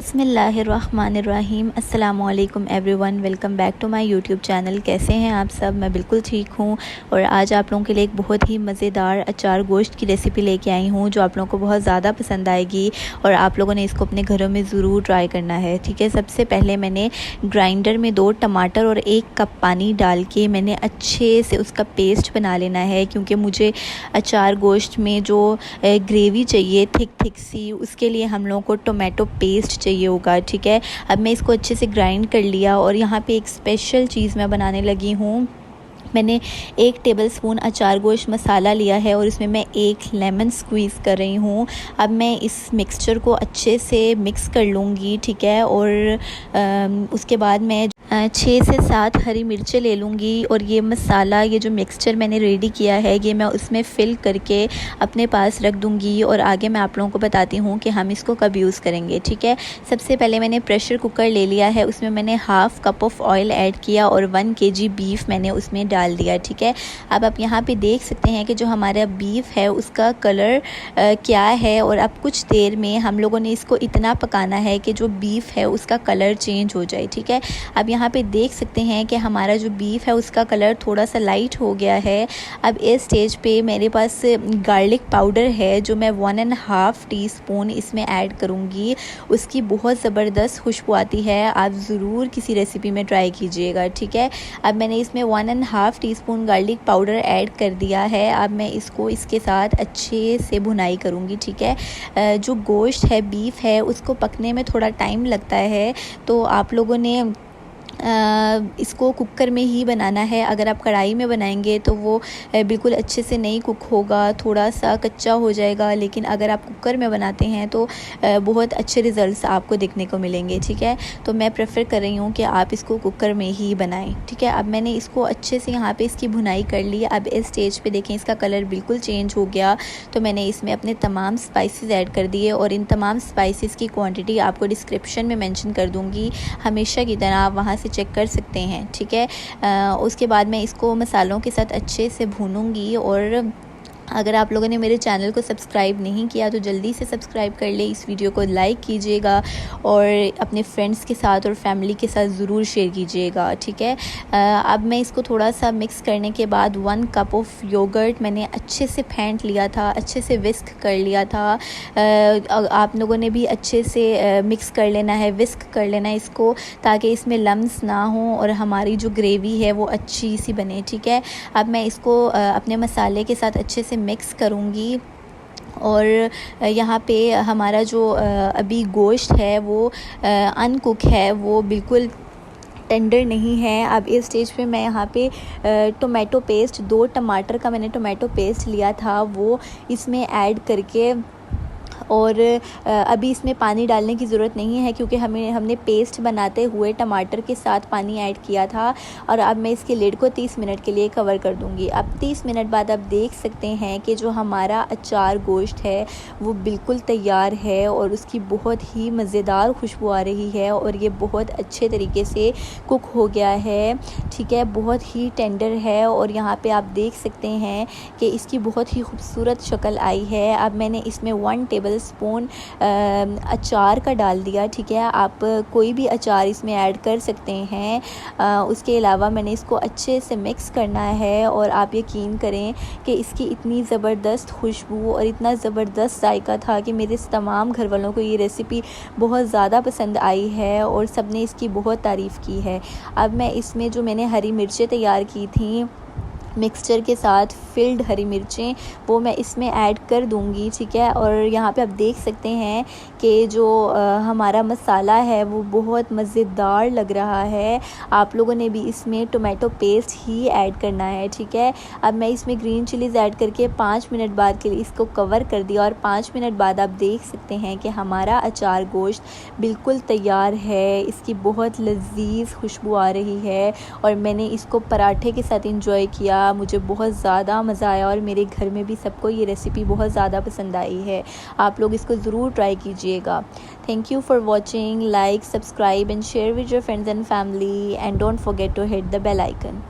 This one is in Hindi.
बिस्मिल्लाहिर्रहमानिर्रहीम। अस्सलामुअलैकुम everyone, welcome back to my YouTube channel. कैसे हैं आप सब? मैं बिल्कुल ठीक हूँ और आज आप लोगों के लिए एक बहुत ही मज़ेदार अचार गोश्त की रेसिपी लेके आई हूँ जो आप लोगों को बहुत ज़्यादा पसंद आएगी और आप लोगों ने इसको अपने घरों में ज़रूर ट्राई करना है। ठीक है, सबसे पहले मैंने ग्राइंडर में 2 टमाटर और 1 कप पानी डाल के मैंने अच्छे से उसका पेस्ट बना लेना है, क्योंकि मुझे अचार गोश्त में जो ग्रेवी चाहिए थिक सी, उसके लिए हम लोगों को टोमेटो पेस्ट चाहिए होगा। ठीक है, अब मैं इसको अच्छे से ग्राइंड कर लिया और यहाँ पे एक स्पेशल चीज़ मैं बनाने लगी हूँ। मैंने 1 टेबलस्पून अचार गोश्त मसाला लिया है और इसमें मैं 1 लेमन स्क्वीज़ कर रही हूँ। अब मैं इस मिक्सचर को अच्छे से मिक्स कर लूँगी। ठीक है, और उसके बाद मैं 6 से 7 हरी मिर्चें ले लूँगी और ये मसाला, ये जो मिक्सचर मैंने रेडी किया है, ये मैं उसमें फ़िल करके अपने पास रख दूँगी और आगे मैं आप लोगों को बताती हूँ कि हम इसको कब यूज़ करेंगे। ठीक है, सबसे पहले मैंने प्रेशर कुकर ले लिया है, उसमें मैंने half cup of oil add किया और 1 kg बीफ मैंने उसमें डाल दिया। ठीक है, अब आप यहाँ पे देख सकते हैं कि जो हमारा बीफ है उसका कलर क्या है, और अब कुछ देर में हम लोगों ने इसको इतना पकाना है कि जो बीफ है उसका कलर चेंज हो जाए। ठीक है, अब यहाँ पे देख सकते हैं कि हमारा जो बीफ है उसका कलर थोड़ा सा लाइट हो गया है। अब इस स्टेज पे मेरे पास गार्लिक पाउडर है जो मैं 1.5 टीस्पून इसमें ऐड करूँगी। उसकी बहुत ज़बरदस्त खुशबू आती है, आप ज़रूर किसी रेसिपी में ट्राई कीजिएगा। ठीक है, अब मैंने इसमें 1.5 टीस्पून गार्लिक पाउडर ऐड कर दिया है। अब मैं इसको इसके साथ अच्छे से भुनाई करूँगी। ठीक है, जो गोश्त है, बीफ है, उसको पकने में थोड़ा टाइम लगता है, तो आप लोगों ने इसको कुकर में ही बनाना है। अगर आप कढ़ाई में बनाएंगे तो वो बिल्कुल अच्छे से नहीं कुक होगा, थोड़ा सा कच्चा हो जाएगा, लेकिन अगर आप कुकर में बनाते हैं तो बहुत अच्छे रिज़ल्ट्स आपको देखने को मिलेंगे। ठीक है, तो मैं प्रेफर कर रही हूँ कि आप इसको कुकर में ही बनाएं। ठीक है, अब मैंने इसको अच्छे से यहाँ पे इसकी भुनाई कर ली। अब इस स्टेज पे देखें इसका कलर बिल्कुल चेंज हो गया, तो मैंने इसमें अपने तमाम स्पाइसेस ऐड कर दिए और इन तमाम स्पाइसेस की क्वांटिटी आपको डिस्क्रिप्शन में मेंशन कर दूँगी, हमेशा की तरह आप वहाँ चेक कर सकते हैं। ठीक है, उसके बाद मैं इसको मसालों के साथ अच्छे से भूनूंगी। और अगर आप लोगों ने मेरे चैनल को सब्सक्राइब नहीं किया तो जल्दी से सब्सक्राइब कर ले, इस वीडियो को लाइक कीजिएगा और अपने फ्रेंड्स के साथ और फैमिली के साथ ज़रूर शेयर कीजिएगा। ठीक है, अब मैं इसको थोड़ा सा मिक्स करने के बाद 1 कप ऑफ योगर्ट मैंने अच्छे से फेंट लिया था, अच्छे से विस्क कर लिया था। आप लोगों ने भी अच्छे से मिक्स कर लेना है, विस्क कर लेना है इसको, ताकि इसमें लम्स ना हो और हमारी जो ग्रेवी है वो अच्छी सी बने। ठीक है, अब मैं इसको अपने मसाले के साथ अच्छे से मिक्स करूँगी और यहाँ पे हमारा जो अभी गोश्त है वो अनकुक है, वो बिल्कुल टेंडर नहीं है। अब इस स्टेज पे मैं यहाँ पे टोमेटो पेस्ट, 2 टमाटर का मैंने टोमेटो पेस्ट लिया था, वो इसमें ऐड करके, और अभी इसमें पानी डालने की ज़रूरत नहीं है क्योंकि हमने पेस्ट बनाते हुए टमाटर के साथ पानी ऐड किया था। और अब मैं इसके लिड को 30 मिनट के लिए कवर कर दूंगी। अब 30 मिनट बाद आप देख सकते हैं कि जो हमारा अचार गोश्त है वो बिल्कुल तैयार है और उसकी बहुत ही मज़ेदार खुशबू आ रही है और ये बहुत अच्छे तरीके से कुक हो गया है। ठीक है, बहुत ही टेंडर है और यहाँ पर आप देख सकते हैं कि इसकी बहुत ही खूबसूरत शक्ल आई है। अब मैंने इसमें 1 टेबलस्पून अचार का डाल दिया। ठीक है, आप कोई भी अचार इसमें ऐड कर सकते हैं। उसके अलावा मैंने इसको अच्छे से मिक्स करना है और आप यकीन करें कि इसकी इतनी ज़बरदस्त खुशबू और इतना ज़बरदस्त जायका था कि मेरे तमाम घर वालों को ये रेसिपी बहुत ज़्यादा पसंद आई है और सब ने इसकी बहुत तारीफ़ की है। अब मैं इसमें जो मैंने हरी मिर्चें तैयार की थी मिक्सचर के साथ, फिल्ड हरी मिर्चें, वो मैं इसमें ऐड कर दूंगी। ठीक है, और यहाँ पे आप देख सकते हैं कि जो हमारा मसाला है वो बहुत मज़ेदार लग रहा है। आप लोगों ने भी इसमें टोमेटो पेस्ट ही ऐड करना है। ठीक है, अब मैं इसमें ग्रीन चिलीज़ ऐड करके 5 मिनट बाद के लिए इसको कवर कर दिया और 5 मिनट बाद आप देख सकते हैं कि हमारा अचार गोश्त बिल्कुल तैयार है। इसकी बहुत लजीज खुशबू आ रही है और मैंने इसको पराठे के साथ इंजॉय किया। मुझे बहुत ज़्यादा मज़ा आया और मेरे घर में भी सबको ये रेसिपी बहुत ज़्यादा पसंद आई है। आप लोग इसको ज़रूर ट्राई कीजिएगा। Thank you for watching. Like, subscribe and share with your friends and family, and don't forget to hit the bell icon.